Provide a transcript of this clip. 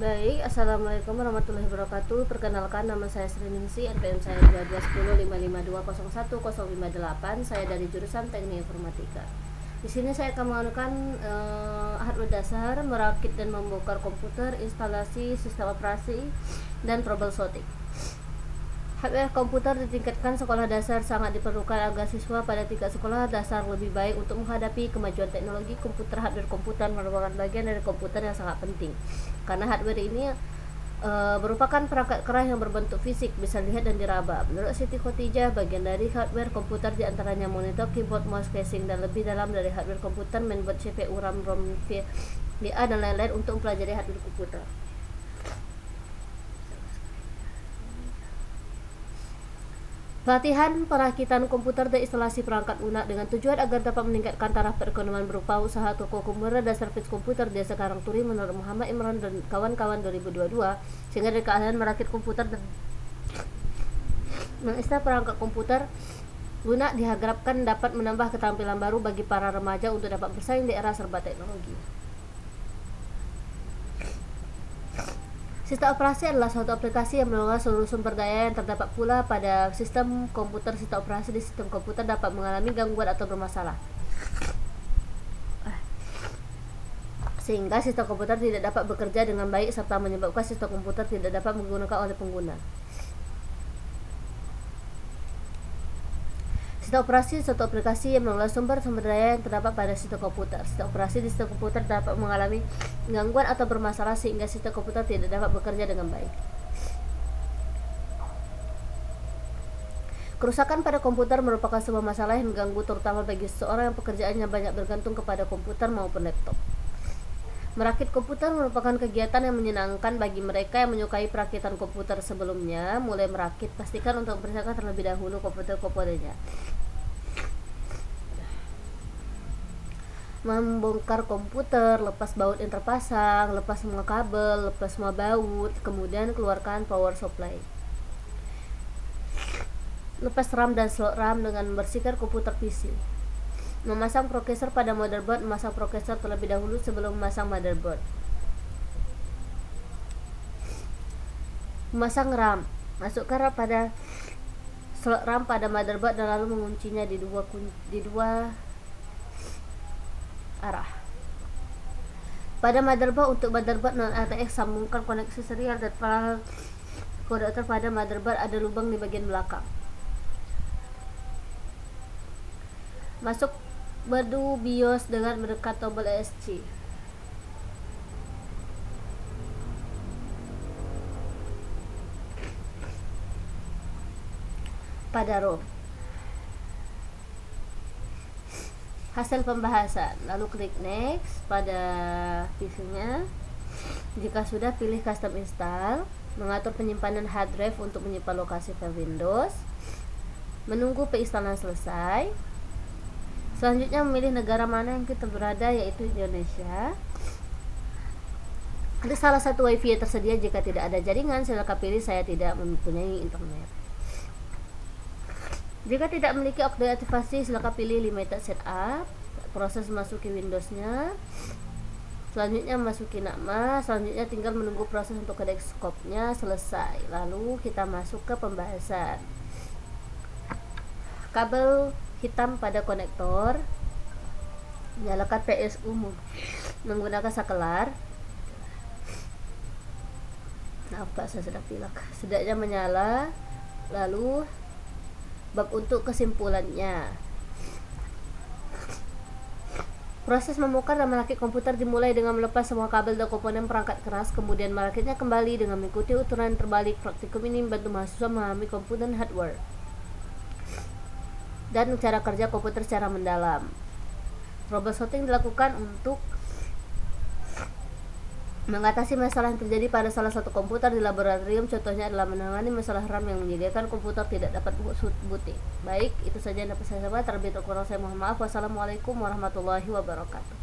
Baik, Assalamualaikum warahmatullahi wabarakatuh. Perkenalkan, nama saya Sri Ningsi, NPM saya 221055210058. Saya dari jurusan Teknik Informatika. Di sini saya akan menganukan hardware dasar, merakit dan membongkar komputer, instalasi, sistem operasi, dan troubleshooting. Hardware komputer ditingkatkan sekolah dasar sangat diperlukan agar siswa pada tingkat sekolah dasar lebih baik untuk menghadapi kemajuan teknologi komputer. Hardware komputer merupakan bagian dari komputer yang sangat penting karena hardware ini merupakan perangkat keras yang berbentuk fisik, bisa dilihat dan diraba. Menurut Siti Khotijah, bagian dari hardware komputer diantaranya monitor, keyboard, mouse, casing, dan lebih dalam dari hardware komputer, mainboard, CPU, RAM, ROM, VA, dan lain-lain untuk mempelajari hardware komputer. Pelatihan perakitan komputer dan instalasi perangkat lunak dengan tujuan agar dapat meningkatkan taraf perekonomian berupa usaha toko komputer dan servis komputer di sekarang Turi menurut Muhammad Imran dan kawan-kawan 2022, sehingga dari keahlian merakit komputer dan menginstal perangkat komputer lunak diharapkan dapat menambah keterampilan baru bagi para remaja untuk dapat bersaing di era serba teknologi. Sistem operasi adalah suatu aplikasi yang mengelola seluruh sumber daya yang terdapat pula pada sistem komputer. Sistem operasi di sistem komputer dapat mengalami gangguan atau bermasalah, sehingga sistem komputer tidak dapat bekerja dengan baik serta menyebabkan sistem komputer tidak dapat digunakan oleh pengguna. Sistem operasi suatu aplikasi yang mengelola sumber daya yang terdapat pada sistem komputer. Sistem operasi di sistem komputer dapat mengalami gangguan atau bermasalah sehingga sistem komputer tidak dapat bekerja dengan baik. Kerusakan pada komputer merupakan sebuah masalah yang mengganggu terutama bagi seseorang yang pekerjaannya banyak bergantung kepada komputer maupun laptop. Merakit komputer merupakan kegiatan yang menyenangkan bagi mereka yang menyukai perakitan komputer. Sebelumnya mulai merakit, pastikan untuk membersihkan terlebih dahulu komputernya. Membongkar komputer, lepas baut yang terpasang, lepas semua kabel, lepas semua baut, kemudian keluarkan power supply. Lepas RAM dan slot RAM dengan membersihkan komputer PC. Memasang prosesor pada motherboard, memasang prosesor terlebih dahulu sebelum memasang motherboard. Memasang RAM, masukkan RAM pada slot RAM pada motherboard dan lalu menguncinya di dua arah. Pada motherboard, untuk motherboard non RTX sambungkan koneksi serial dan paralel konektor pada motherboard ada lubang di bagian belakang. Masuk menu BIOS dengan mendekat tombol ESC. Pada ROM. Hasil pembahasan, lalu klik next pada PC-nya. Jika sudah, pilih custom install, mengatur penyimpanan hard drive untuk menyimpan lokasi file Windows, menunggu peinstalan selesai. Selanjutnya memilih negara mana yang kita berada, yaitu Indonesia. Klik salah satu WiFi yang tersedia. Jika tidak ada jaringan, silakan pilih saya tidak mempunyai internet. Jika tidak memiliki update aktivasi, silakan pilih limited setup. Proses masuki Windowsnya. Selanjutnya masuki nama. Selanjutnya tinggal menunggu proses untuk ke desktopnya selesai. Lalu kita masuk ke pembahasan. Kabel hitam pada konektor. Nyalakan PSU menggunakan sakelar. Apa saya sedang pilak. Setidaknya menyala. Lalu bab untuk kesimpulannya. Proses membongkar dan merakit komputer dimulai dengan melepas semua kabel dan komponen perangkat keras, kemudian merakitnya kembali dengan mengikuti uturan terbalik. Praktikum ini membantu mahasiswa memahami komputer hardware dan cara kerja komputer secara mendalam. Troubleshooting dilakukan untuk mengatasi masalah yang terjadi pada salah satu komputer di laboratorium. Contohnya adalah menangani masalah RAM yang menyediakan komputer tidak dapat booting. Baik, itu saja yang dapat saya sampaikan. Terlebih kurang saya mohon maaf. Wassalamualaikum warahmatullahi wabarakatuh.